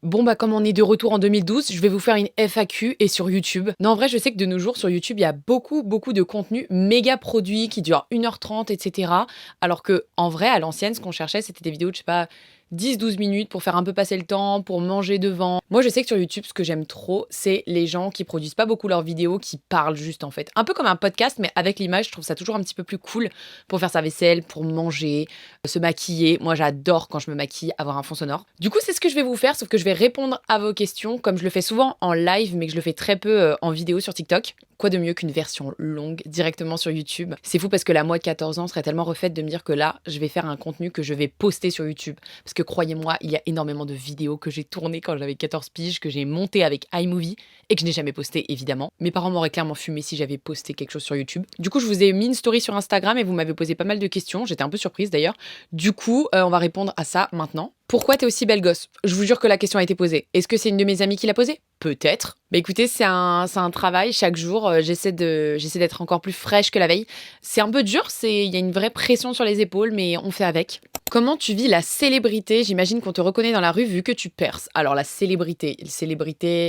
Bon, bah, comme on est de retour en 2012, je vais vous faire une FAQ et sur YouTube. Non, en vrai, je sais que de nos jours, sur YouTube, il y a beaucoup de contenu méga produit qui dure 1h30, etc. Alors que, en vrai, à l'ancienne, ce qu'on cherchait, c'était des vidéos de, je sais pas, 10-12 minutes pour faire un peu passer le temps, pour manger devant. Moi, je sais que sur YouTube, ce que j'aime trop, c'est les gens qui produisent pas beaucoup leurs vidéos, qui parlent juste, en fait. Un peu comme un podcast, mais avec l'image, je trouve ça toujours un petit peu plus cool pour faire sa vaisselle, pour manger, se maquiller. Moi, j'adore quand je me maquille, avoir un fond sonore. Du coup, c'est ce que je vais vous faire, sauf que je vais répondre à vos questions, comme je le fais souvent en live, mais que je le fais très peu en vidéo sur TikTok. Quoi de mieux qu'une version longue directement sur YouTube? C'est fou parce que la moi de 14 ans serait tellement refaite de me dire que là, je vais faire un contenu que je vais poster sur YouTube. Parce que croyez-moi, il y a énormément de vidéos que j'ai tournées quand j'avais 14 piges, que j'ai montées avec iMovie et que je n'ai jamais posté évidemment. Mes parents m'auraient clairement fumé si j'avais posté quelque chose sur YouTube. Du coup, je vous ai mis une story sur Instagram et vous m'avez posé pas mal de questions. J'étais un peu surprise d'ailleurs. Du coup, on va répondre à ça maintenant. Pourquoi t'es aussi belle gosse? Je vous jure que la question a été posée. Est-ce que c'est une de mes amies qui l'a posée? Peut-être. Bah écoutez, c'est un travail. Chaque jour, j'essaie d'être encore plus fraîche que la veille. C'est un peu dur, il y a une vraie pression sur les épaules, mais on fait avec. Comment tu vis la célébrité? J'imagine qu'on te reconnaît dans la rue vu que tu perces. Alors la célébrité,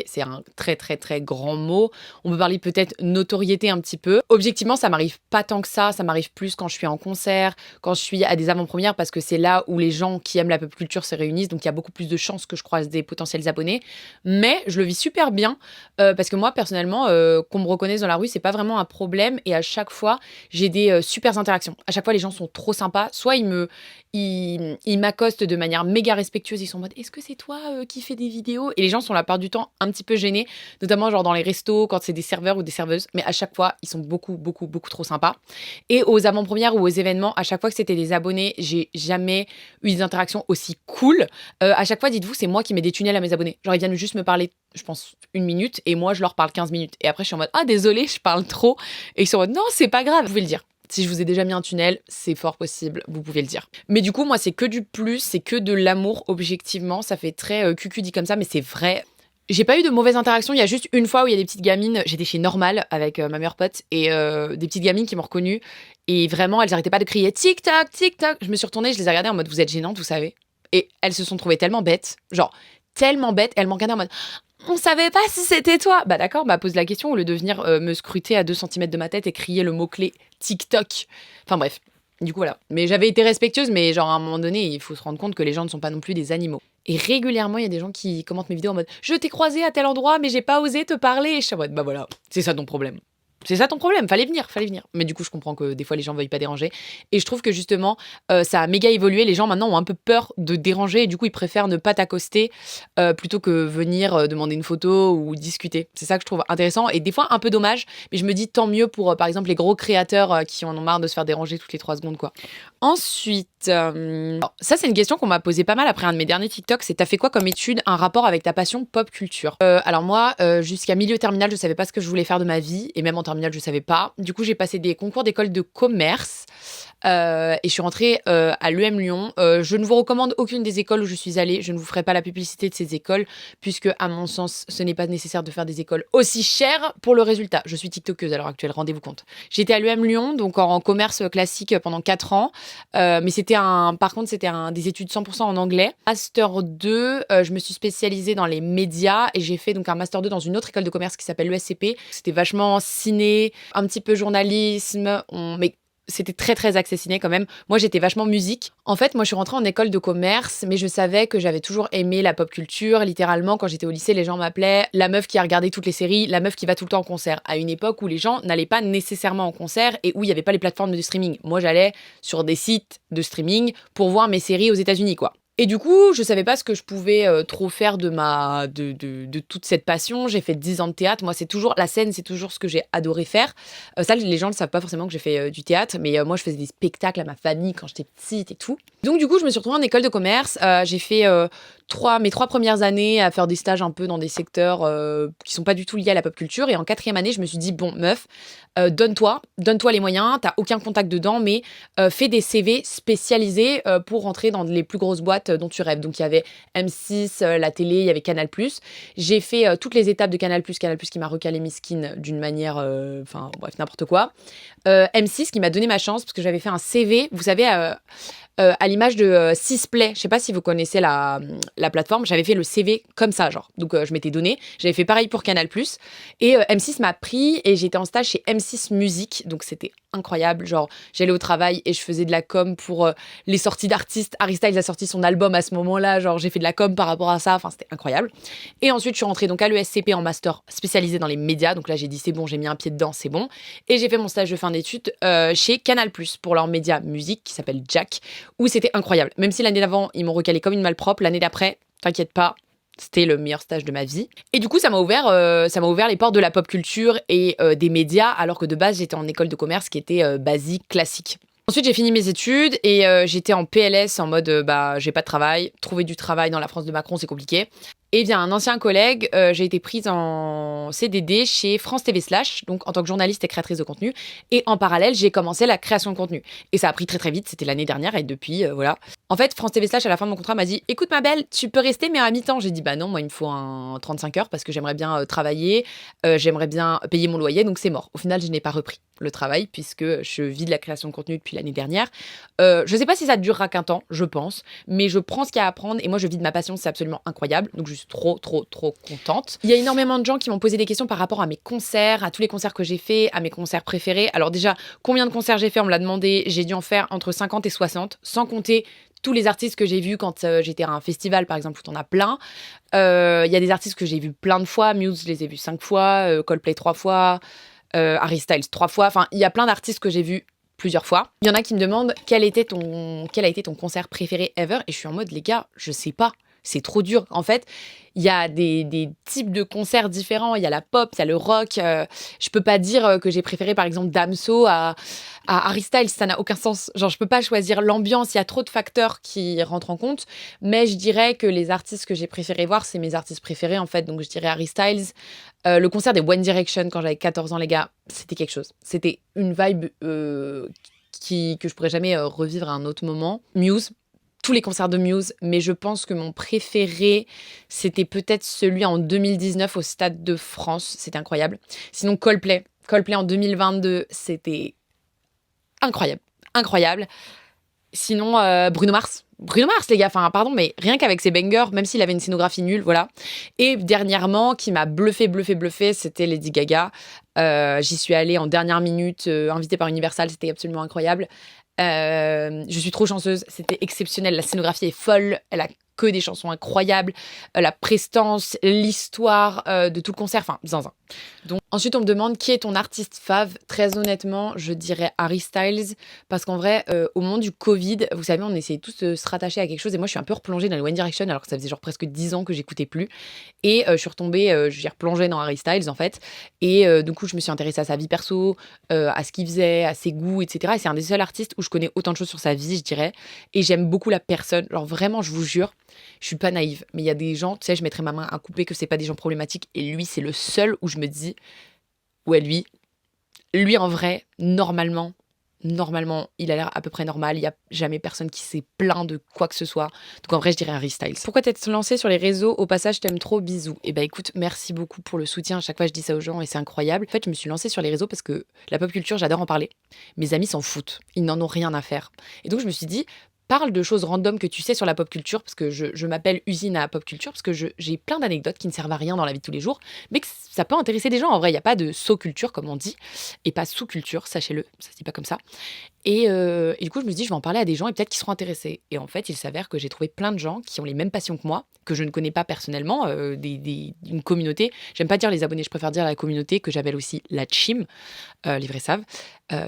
c'est un très grand mot. On peut parler peut-être notoriété un petit peu. Objectivement, ça m'arrive pas tant que ça m'arrive plus quand je suis en concert, quand je suis à des avant-premières, parce que c'est là où les gens qui aiment la pop culture se réunissent, donc il y a beaucoup plus de chances que je croise des potentiels abonnés. Mais je le vis super bien, parce que moi, personnellement, qu'on me reconnaisse dans la rue, c'est pas vraiment un problème, et à chaque fois, j'ai des super interactions. À chaque fois, les gens sont trop sympas. Soit ils m'accostent de manière méga respectueuse. Ils sont en mode, est-ce que c'est toi qui fais des vidéos? Et les gens sont la part du temps un petit peu gênés, notamment genre dans les restos, quand c'est des serveurs ou des serveuses. Mais à chaque fois, ils sont beaucoup trop sympas. Et aux avant-premières ou aux événements, à chaque fois que c'était des abonnés, j'ai jamais eu des interactions aussi cool. À chaque fois, dites-vous, c'est moi qui mets des tunnels à mes abonnés. Genre, ils viennent juste me parler, je pense, 1 minute, et moi, je leur parle 15 minutes. Et après, je suis en mode, ah, désolé, je parle trop. Et ils sont en mode, non, c'est pas grave, vous pouvez le dire. Si je vous ai déjà mis un tunnel, c'est fort possible, vous pouvez le dire. Mais du coup, moi, c'est que du plus, c'est que de l'amour, objectivement. Ça fait très cucu dit comme ça, mais c'est vrai. J'ai pas eu de mauvaise interaction. Il y a juste une fois où il y a des petites gamines. J'étais chez Normal avec ma meilleure pote et des petites gamines qui m'ont reconnue. Et vraiment, elles arrêtaient pas de crier TikTok, TikTok. Je me suis retournée, je les ai regardées en mode vous êtes gênantes, vous savez. Et elles se sont trouvées tellement bêtes. Genre, tellement bêtes. Elles m'ont regardée en mode on savait pas si c'était toi. Bah d'accord, bah pose la question au lieu de venir me scruter à 2 centimètres de ma tête et crier le mot-clé TikTok. Enfin bref. Du coup, voilà. Mais j'avais été respectueuse, mais genre à un moment donné, il faut se rendre compte que les gens ne sont pas non plus des animaux. Et régulièrement, il y a des gens qui commentent mes vidéos en mode je t'ai croisé à tel endroit, mais j'ai pas osé te parler. Et je suis en mode bah voilà, c'est ça ton problème. C'est ça ton problème, fallait venir, fallait venir. Mais du coup, je comprends que des fois, les gens veuillent pas déranger. Et je trouve que justement, ça a méga évolué. Les gens maintenant ont un peu peur de déranger et du coup, ils préfèrent ne pas t'accoster plutôt que venir demander une photo ou discuter. C'est ça que je trouve intéressant et des fois un peu dommage. Mais je me dis tant mieux pour, par exemple, les gros créateurs qui en ont marre de se faire déranger toutes les 3 secondes, quoi. Ensuite, alors, ça, c'est une question qu'on m'a posée pas mal après un de mes derniers TikTok. C'est t'as fait quoi comme étude, un rapport avec ta passion pop culture? Alors moi, jusqu'à milieu terminal, je savais pas ce que je voulais faire de ma vie et même en terminale, je savais pas. Du coup, j'ai passé des concours d'école de commerce. Et je suis rentrée à l'EM Lyon. Je ne vous recommande aucune des écoles où je suis allée. Je ne vous ferai pas la publicité de ces écoles, puisque, à mon sens, ce n'est pas nécessaire de faire des écoles aussi chères pour le résultat. Je suis TikTokeuse à l'heure actuelle, rendez-vous compte. J'étais à l'EM Lyon, donc en commerce classique pendant 4 ans. Mais par contre, c'était des études 100% en anglais. Master 2, je me suis spécialisée dans les médias et j'ai fait donc un Master 2 dans une autre école de commerce qui s'appelle l'ESCP. C'était vachement ciné, un petit peu journalisme, mais c'était très axé ciné quand même. Moi, j'étais vachement musique. En fait, moi, je suis rentrée en école de commerce, mais je savais que j'avais toujours aimé la pop culture. Littéralement, quand j'étais au lycée, les gens m'appelaient la meuf qui a regardé toutes les séries, la meuf qui va tout le temps en concert. À une époque où les gens n'allaient pas nécessairement en concert et où il n'y avait pas les plateformes de streaming. Moi, j'allais sur des sites de streaming pour voir mes séries aux États-Unis, quoi. Et du coup, je savais pas ce que je pouvais trop faire de toute cette passion. J'ai fait 10 ans de théâtre. Moi, la scène, c'est toujours ce que j'ai adoré faire. Ça, les gens ne savent pas forcément que j'ai fait du théâtre, mais moi, je faisais des spectacles à ma famille quand j'étais petite et tout. Donc, du coup, je me suis retrouvée en école de commerce. J'ai fait mes 3 premières années à faire des stages un peu dans des secteurs qui sont pas du tout liés à la pop culture. Et en 4e année, je me suis dit, bon, meuf, donne-toi les moyens. T'as aucun contact dedans, mais fais des CV spécialisés pour rentrer dans les plus grosses boîtes dont tu rêves. Donc, il y avait M6, la télé, il y avait Canal+. J'ai fait toutes les étapes de Canal+, qui m'a recalé mes skins d'une manière, enfin, bref, n'importe quoi. M6 qui m'a donné ma chance parce que j'avais fait un CV, vous savez, à l'image de, Sisplay. Je sais pas si vous connaissez la plateforme. J'avais fait le CV comme ça, genre. Donc, je m'étais donné. J'avais fait pareil pour Canal+ et M6 m'a pris et j'étais en stage chez M6 Musique. Donc, c'était incroyable. Genre, j'allais au travail et je faisais de la com pour, les sorties d'artistes. Harry Styles a sorti son album à ce moment-là. Genre, j'ai fait de la com par rapport à ça. Enfin, c'était incroyable. Et ensuite, je suis rentrée donc à l'ESCP en master spécialisé dans les médias. Donc là, j'ai dit: «C'est bon, j'ai mis un pied dedans, c'est bon» et j'ai fait mon stage de fin d'études, chez Canal+ pour leur média musique qui s'appelle Jack, où c'était incroyable. Même si l'année d'avant, ils m'ont recalé comme une malpropre, l'année d'après, t'inquiète pas, c'était le meilleur stage de ma vie. Et du coup, ça m'a ouvert les portes de la pop culture et des médias, alors que de base, j'étais en école de commerce qui était basique, classique. Ensuite, j'ai fini mes études et j'étais en PLS en mode bah, j'ai pas de travail. Trouver du travail dans la France de Macron, c'est compliqué. Et bien, un ancien collègue, j'ai été prise en CDD chez France TV Slash, donc en tant que journaliste et créatrice de contenu. Et en parallèle, j'ai commencé la création de contenu. Et ça a pris très très vite, c'était l'année dernière et depuis, voilà. En fait, France TV Slash, à la fin de mon contrat, m'a dit: «Écoute ma belle, tu peux rester mais à mi-temps». J'ai dit: «Bah non, moi il me faut un 35 heures parce que j'aimerais bien travailler, j'aimerais bien payer mon loyer, donc c'est mort». Au final, je n'ai pas repris le travail puisque je vis de la création de contenu depuis l'année dernière. Je sais pas si ça durera qu'un temps, je pense, mais je prends ce qu'il y a à apprendre et moi je vis de ma passion, c'est absolument incroyable. Donc je suis trop trop trop contente. Il y a énormément de gens qui m'ont posé des questions par rapport à mes concerts, à tous les concerts que j'ai faits, à mes concerts préférés. Alors déjà, combien de concerts j'ai fait? On me l'a demandé. J'ai dû en faire entre 50 et 60, sans compter tous les artistes que j'ai vus quand j'étais à un festival, par exemple, où t'en as plein. Il y a des artistes que j'ai vus plein de fois. Muse, je les ai vus 5 fois. Coldplay 3 fois. Harry Styles 3 fois. Enfin, il y a plein d'artistes que j'ai vus plusieurs fois. Il y en a qui me demandent quel a été ton concert préféré ever, et je suis en mode: les gars, je sais pas. C'est trop dur. En fait, il y a des types de concerts différents. Il y a la pop, il y a le rock. Je peux pas dire que j'ai préféré, par exemple, Damso à Harry Styles. Ça n'a aucun sens. Genre, je peux pas choisir l'ambiance. Il y a trop de facteurs qui rentrent en compte. Mais je dirais que les artistes que j'ai préféré voir, c'est mes artistes préférés, en fait. Donc, je dirais Harry Styles. Le concert des One Direction quand j'avais 14 ans, les gars, c'était quelque chose. C'était une vibe que je pourrais jamais revivre à un autre moment. Muse, tous les concerts de Muse, mais je pense que mon préféré, c'était peut-être celui en 2019 au Stade de France. C'était incroyable. Sinon, Coldplay. Coldplay en 2022, c'était incroyable. Incroyable. Sinon, Bruno Mars. Bruno Mars, les gars, enfin, pardon, mais rien qu'avec ses bangers, même s'il avait une scénographie nulle, voilà. Et dernièrement, qui m'a bluffé, c'était Lady Gaga. J'y suis allée en dernière minute, invitée par Universal, c'était absolument incroyable. Je suis trop chanceuse, c'était exceptionnel. La scénographie est folle, elle a que des chansons incroyables, la prestance, l'histoire de tout le concert, enfin, zinzin. Donc, ensuite, on me demande qui est ton artiste fave. Très honnêtement, je dirais Harry Styles, parce qu'en vrai, au moment du Covid, vous savez, on essayait tous de se rattacher à quelque chose, et moi, je suis un peu replongée dans les One Direction, alors que ça faisait genre presque 10 ans que j'écoutais plus. Et je suis retombée, j'y replongée dans Harry Styles, en fait. Et du coup, je me suis intéressée à sa vie perso, à ce qu'il faisait, à ses goûts, etc. Et c'est un des seuls artistes où je connais autant de choses sur sa vie, je dirais. Et j'aime beaucoup la personne. Alors vraiment, je vous jure, je suis pas naïve, mais il y a des gens, tu sais, je mettrais ma main à couper que c'est pas des gens problématiques. Et lui, c'est le seul où je me dis: ouais, lui en vrai, normalement, il a l'air à peu près normal. Il y a jamais personne qui s'est plaint de quoi que ce soit. Donc en vrai, je dirais Harry Styles. Pourquoi t'être lancé sur les réseaux? Au passage, t'aimes trop, bisous. Et bah écoute, merci beaucoup pour le soutien. À chaque fois, je dis ça aux gens et c'est incroyable. En fait, je me suis lancée sur les réseaux parce que la pop culture, j'adore en parler. Mes amis s'en foutent. Ils n'en ont rien à faire. Et donc, je me suis dit: parle de choses random que tu sais sur la pop culture, parce que je m'appelle Usine à pop culture, parce que j'ai plein d'anecdotes qui ne servent à rien dans la vie de tous les jours, mais que ça peut intéresser des gens. En vrai, il n'y a pas de sous-culture, comme on dit, et pas sous-culture, sachez-le, ça se dit pas comme ça. Et du coup, je me suis dit: je vais en parler à des gens et peut-être qu'ils seront intéressés. Et en fait, il s'avère que j'ai trouvé plein de gens qui ont les mêmes passions que moi, que je ne connais pas personnellement, une communauté. J'aime pas dire les abonnés, je préfère dire la communauté, que j'appelle aussi la Chim, les vrais savent.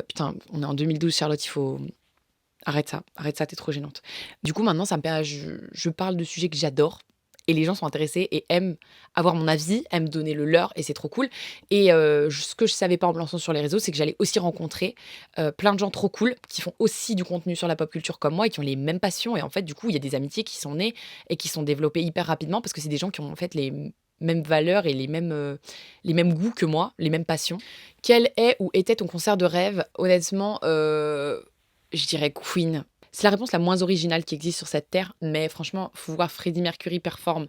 Putain, on est en 2012, Charlotte, il faut... arrête ça, t'es trop gênante. Du coup, maintenant, ça me permet, je parle de sujets que j'adore. Et les gens sont intéressés et aiment avoir mon avis, aiment donner le leur, et c'est trop cool. Et ce que je savais pas en me lançant sur les réseaux, c'est que j'allais aussi rencontrer plein de gens trop cool qui font aussi du contenu sur la pop culture comme moi et qui ont les mêmes passions. Et en fait, du coup, il y a des amitiés qui sont nées et qui sont développées hyper rapidement parce que c'est des gens qui ont en fait les mêmes valeurs et les mêmes goûts que moi, les mêmes passions. Quel est ou était ton concert de rêve? Honnêtement, je dirais Queen. C'est la réponse la moins originale qui existe sur cette terre, mais franchement, faut voir Freddie Mercury performe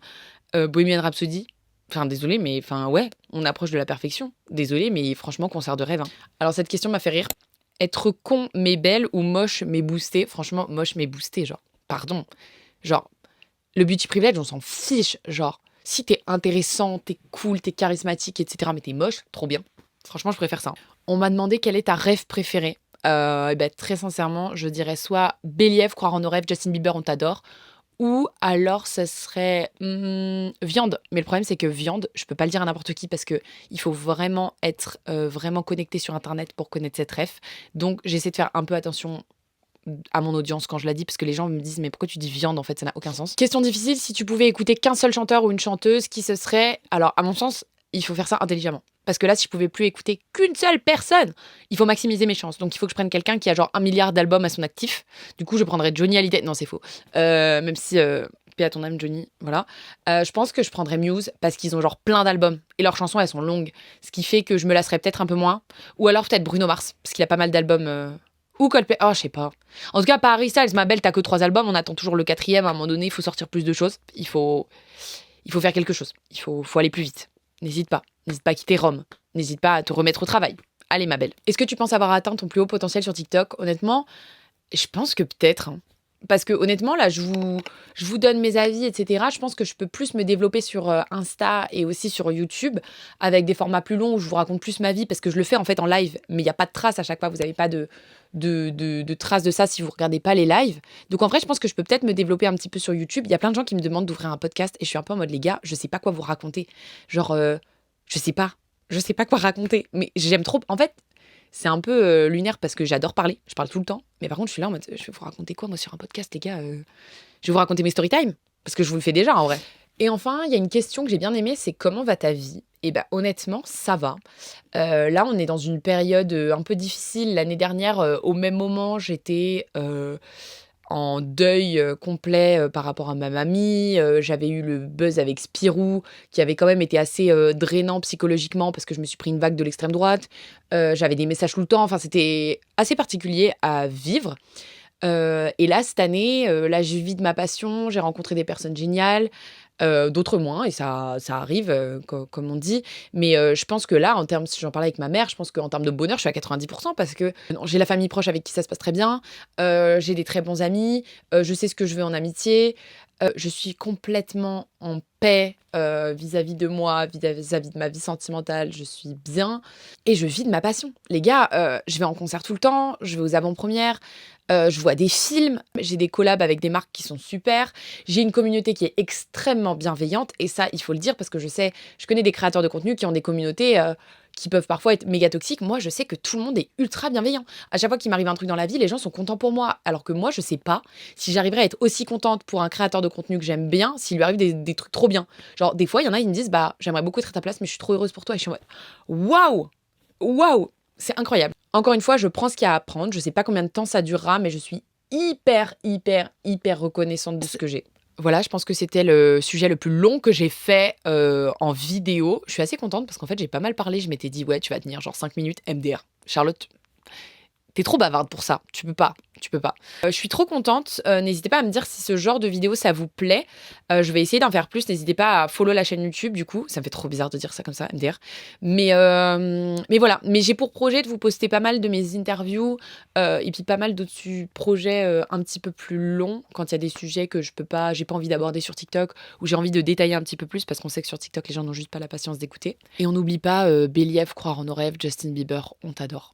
Bohemian Rhapsody. Enfin, désolé, mais enfin, ouais, on approche de la perfection. Désolé, mais franchement, concert de rêve, hein. Alors, cette question m'a fait rire. Être con mais belle ou moche mais boosté? Franchement, moche mais boosté, genre, pardon. Genre, le beauty privilege, on s'en fiche. Genre, si t'es intéressant, t'es cool, t'es charismatique, etc., mais t'es moche, trop bien. Franchement, je préfère ça. On m'a demandé quel est ta rêve préférée. Et ben, très sincèrement, je dirais soit Believe, croire en nos rêves, Justin Bieber, on t'adore. Ou alors, ce serait viande. Mais le problème, c'est que viande, je peux pas le dire à n'importe qui parce que il faut vraiment être vraiment connecté sur Internet pour connaître cette ref. Donc, j'essaie de faire un peu attention à mon audience quand je la dis parce que les gens me disent mais pourquoi tu dis viande en fait ça n'a aucun sens. Question difficile, si tu pouvais écouter qu'un seul chanteur ou une chanteuse, qui ce serait? Alors à mon sens, il faut faire ça intelligemment. Parce que là, si je pouvais plus écouter qu'une seule personne, il faut maximiser mes chances. Donc il faut que je prenne quelqu'un qui a genre 1 milliard d'albums à son actif. Du coup, je prendrais Johnny Hallyday. Non, c'est faux. Même si paix à ton âme, Johnny. Voilà. Je pense que je prendrais Muse parce qu'ils ont genre plein d'albums et leurs chansons elles sont longues, ce qui fait que je me lasserais peut-être un peu moins. Ou alors peut-être Bruno Mars parce qu'il a pas mal d'albums. Ou Coldplay. Oh, je sais pas. En tout cas, pas Harry Styles, ma belle, t'as que 3 albums, on attend toujours le quatrième. À un moment donné, il faut sortir plus de choses. Il faut faire quelque chose. Il faut aller plus vite. N'hésite pas. N'hésite pas à quitter Rome. N'hésite pas à te remettre au travail. Allez, ma belle. Est-ce que tu penses avoir atteint ton plus haut potentiel sur TikTok? Honnêtement, je pense que peut-être, hein. Parce que honnêtement, là, je vous donne mes avis, etc. Je pense que je peux plus me développer sur Insta et aussi sur YouTube avec des formats plus longs où je vous raconte plus ma vie parce que je le fais en fait en live, mais il n'y a pas de traces à chaque fois. Vous n'avez pas de traces de ça si vous regardez pas les lives. Donc en vrai, je pense que je peux peut-être me développer un petit peu sur YouTube. Il y a plein de gens qui me demandent d'ouvrir un podcast et je suis un peu en mode les gars, je sais pas quoi vous raconter. Genre, je sais pas. Je sais pas quoi raconter. Mais j'aime trop. En fait, c'est un peu lunaire parce que j'adore parler. Je parle tout le temps. Mais par contre, je suis là en mode, je vais vous raconter quoi, moi, sur un podcast, les gars Je vais vous raconter mes story time. Parce que je vous le fais déjà, en vrai. Et enfin, il y a une question que j'ai bien aimée, c'est comment va ta vie? Et ben honnêtement, ça va. Là, on est dans une période un peu difficile. L'année dernière, au même moment, j'étais en deuil complet par rapport à ma mamie. J'avais eu le buzz avec Spirou, qui avait quand même été assez drainant psychologiquement parce que je me suis pris une vague de l'extrême droite. J'avais des messages tout le temps. Enfin, c'était assez particulier à vivre. Et là, cette année, là, je vis de ma passion. J'ai rencontré des personnes géniales, d'autres moins, et ça arrive, comme on dit. Mais je pense que là, en termes, si j'en parlais avec ma mère, je pense qu'en termes de bonheur, je suis à 90% parce que non, j'ai la famille proche avec qui ça se passe très bien. J'ai des très bons amis. Je sais ce que je veux en amitié. Je suis complètement en paix vis-à-vis de moi, vis-à-vis de ma vie sentimentale. Je suis bien et je vis de ma passion. Les gars, je vais en concert tout le temps, je vais aux avant-premières, je vois des films, j'ai des collabs avec des marques qui sont super. J'ai une communauté qui est extrêmement bienveillante et ça, il faut le dire parce que je connais des créateurs de contenu qui ont des communautés qui peuvent parfois être méga toxiques. Moi, je sais que tout le monde est ultra bienveillant. À chaque fois qu'il m'arrive un truc dans la vie, les gens sont contents pour moi. Alors que moi, je sais pas si j'arriverais à être aussi contente pour un créateur de contenu que j'aime bien s'il lui arrive des trucs trop bien. Genre, des fois, il y en a, ils me disent, bah, j'aimerais beaucoup être à ta place, mais je suis trop heureuse pour toi. Et je suis en mode, waouh! Waouh! C'est incroyable. Encore une fois, je prends ce qu'il y a à apprendre. Je sais pas combien de temps ça durera, mais je suis hyper, hyper, hyper reconnaissante de ce que j'ai. Voilà, je pense que c'était le sujet le plus long que j'ai fait en vidéo. Je suis assez contente parce qu'en fait, j'ai pas mal parlé. Je m'étais dit, ouais, tu vas tenir genre 5 minutes MDR. Charlotte, t'es trop bavarde pour ça. Tu peux pas. Tu peux pas. Je suis trop contente. N'hésitez pas à me dire si ce genre de vidéo, ça vous plaît. Je vais essayer d'en faire plus. N'hésitez pas à follow la chaîne YouTube, du coup. Ça me fait trop bizarre de dire ça comme ça, MDR. Mais voilà. Mais j'ai pour projet de vous poster pas mal de mes interviews et puis pas mal d'autres projets un petit peu plus longs quand il y a des sujets que j'ai pas envie d'aborder sur TikTok ou j'ai envie de détailler un petit peu plus parce qu'on sait que sur TikTok, les gens n'ont juste pas la patience d'écouter. Et on n'oublie pas Believe, croire en nos rêves, Justin Bieber, on t'adore.